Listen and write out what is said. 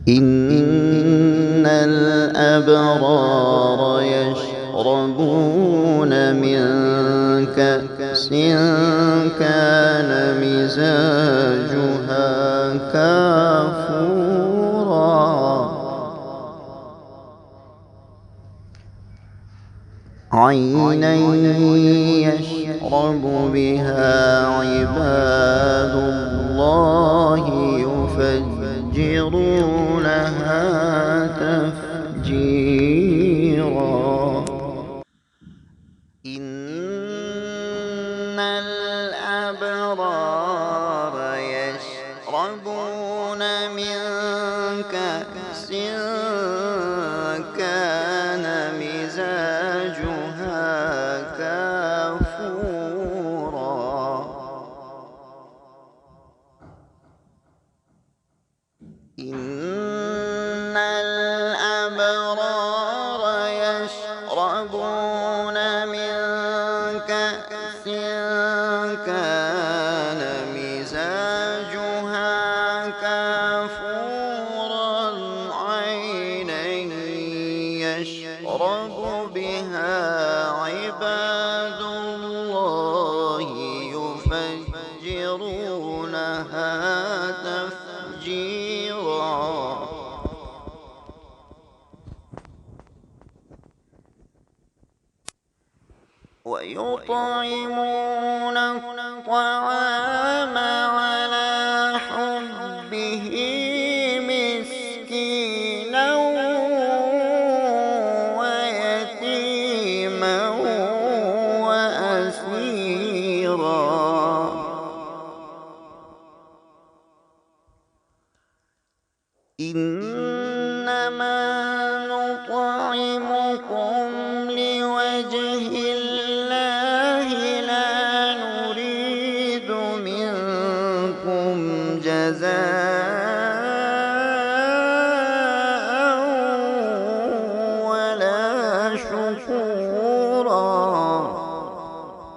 إن الأبرار يشربون من كأس كان مزاجها كافورا عينا يشرب بها عباد الله يفجرونها تفجيرا إن الأبرار يشربون من كأس كان مزاجها كافورا إن الأبرار يشربون من كأس كان مزاجها كافورا عينا يشرب بها عباد الله يفجرونها تفجيرا ويطعمون الطعام على حبه مسكينا ويتيما وأسيرا إنما نطعمكم